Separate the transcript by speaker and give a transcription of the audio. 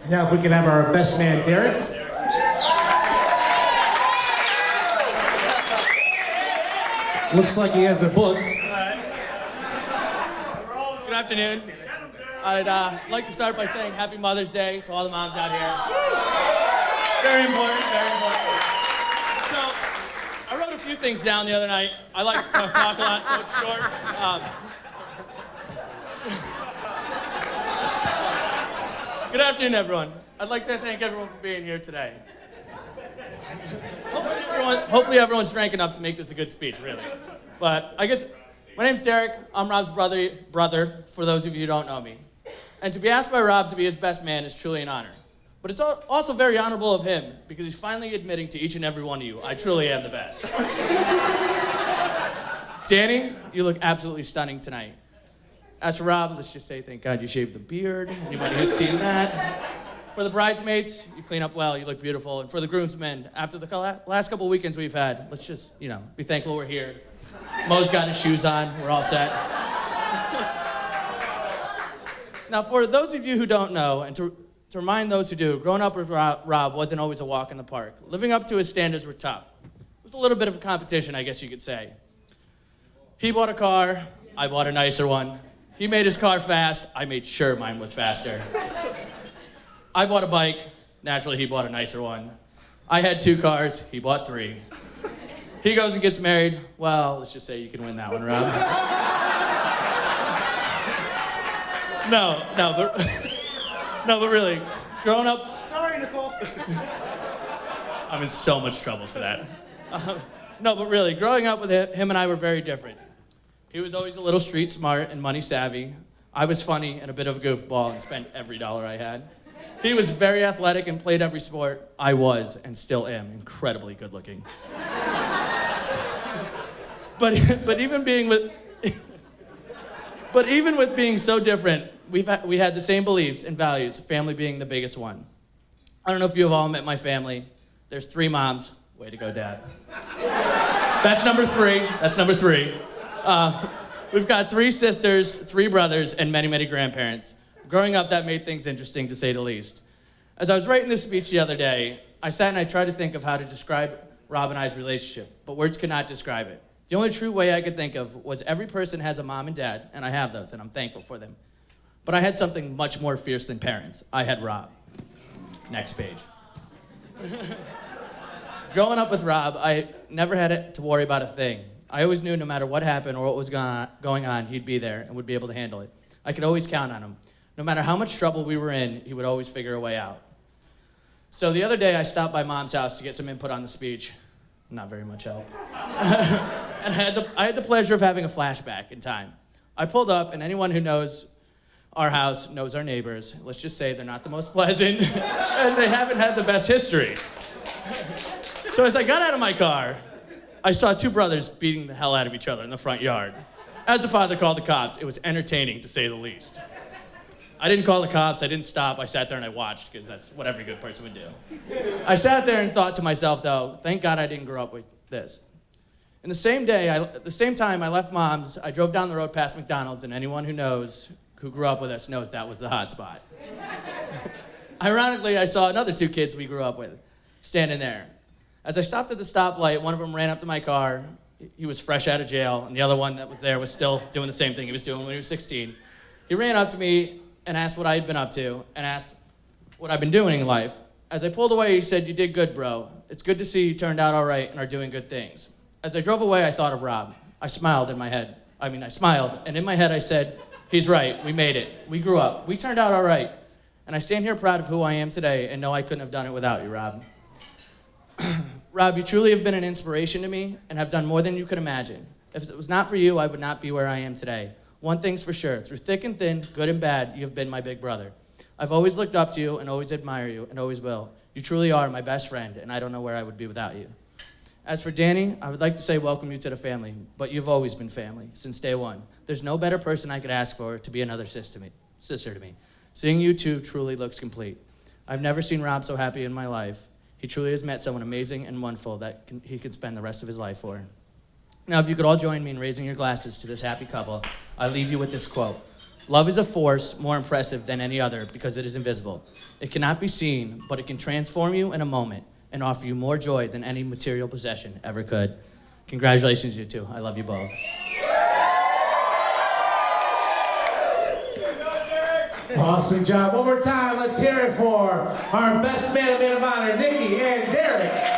Speaker 1: Now if we can have our best man, Derek. Looks like he has a book.
Speaker 2: Good afternoon. I'd like to start by saying Happy Mother's Day to all the moms out here. Very important, very important. So, I wrote a few things down the other night. I like to talk a lot, so it's short. Good afternoon, everyone. I'd like to thank everyone for being here today. Hopefully everyone's drank enough to make this a good speech, really. But I guess, my name's Derek. I'm Rob's brother, for those of you who don't know me. And to be asked by Rob to be his best man is truly an honor. But it's also very honorable of him, because he's finally admitting to each and every one of you, I truly am the best. Danny, you look absolutely stunning tonight. As for Rob, let's just say thank God you shaved the beard. Anybody who's seen that? For the bridesmaids, you clean up well, you look beautiful. And for the groomsmen, after the last couple weekends we've had, let's just, be thankful we're here. Mo's got his shoes on, we're all set. Now, for those of you who don't know, and to remind those who do, growing up with Rob wasn't always a walk in the park. Living up to his standards were tough. It was a little bit of a competition, I guess you could say. He bought a car, I bought a nicer one. He made his car fast, I made sure mine was faster. I bought a bike, naturally he bought a nicer one. I had 2 cars, he bought 3. He goes and gets married, well, let's just say you can win that one, Rob. No, but really, growing up...
Speaker 1: Sorry, Nicole.
Speaker 2: I'm in so much trouble for that. No, but really, growing up with him and I were very different. He was always a little street smart and money savvy. I was funny and a bit of a goofball and spent every dollar I had. He was very athletic and played every sport. I was, and still am, incredibly good looking. But even with being so different, we had the same beliefs and values, family being the biggest one. I don't know if you have all met my family. There's 3 moms. Way to go, Dad. That's number 3. We've got 3 sisters, 3 brothers, and many, many grandparents. Growing up, that made things interesting, to say the least. As I was writing this speech the other day, I sat and I tried to think of how to describe Rob and I's relationship, but words could not describe it. The only true way I could think of was every person has a mom and dad, and I have those, and I'm thankful for them. But I had something much more fierce than parents. I had Rob. Next page. Growing up with Rob, I never had to worry about a thing. I always knew no matter what happened or what was going on, he'd be there and would be able to handle it. I could always count on him. No matter how much trouble we were in, he would always figure a way out. So the other day, I stopped by Mom's house to get some input on the speech. Not very much help. And I had the pleasure of having a flashback in time. I pulled up, and anyone who knows our house knows our neighbors. Let's just say they're not the most pleasant, and they haven't had the best history. So as I got out of my car, I saw 2 brothers beating the hell out of each other in the front yard. As the father called the cops, it was entertaining, to say the least. I didn't call the cops, I didn't stop, I sat there and I watched, because that's what every good person would do. I sat there and thought to myself, though, thank God I didn't grow up with this. And the same time I left Mom's, I drove down the road past McDonald's, and anyone who grew up with us knows that was the hot spot. Ironically, I saw another 2 kids we grew up with standing there. As I stopped at the stoplight, one of them ran up to my car. He was fresh out of jail, and the other one that was there was still doing the same thing he was doing when he was 16. He ran up to me and asked what I had been up to, and asked what I've been doing in life. As I pulled away, he said, "You did good, bro. It's good to see you turned out all right and are doing good things." As I drove away, I thought of Rob. I smiled, and in my head I said, he's right, we made it. We grew up, we turned out all right. And I stand here proud of who I am today, and know I couldn't have done it without you, Rob. Rob, you truly have been an inspiration to me, and have done more than you could imagine. If it was not for you, I would not be where I am today. One thing's for sure, through thick and thin, good and bad, you have been my big brother. I've always looked up to you, and always admire you, and always will. You truly are my best friend, and I don't know where I would be without you. As for Danny, I would like to say welcome you to the family, but you've always been family, since day one. There's no better person I could ask for to be another sister to me. Seeing you 2 truly looks complete. I've never seen Rob so happy in my life. He truly has met someone amazing and wonderful that he can spend the rest of his life for. Now, if you could all join me in raising your glasses to this happy couple, I leave you with this quote. Love is a force more impressive than any other because it is invisible. It cannot be seen, but it can transform you in a moment and offer you more joy than any material possession ever could. Congratulations, you two. I love you both.
Speaker 1: Awesome job. One more time, let's hear it for our best man and man of honor, Nikki and Derek.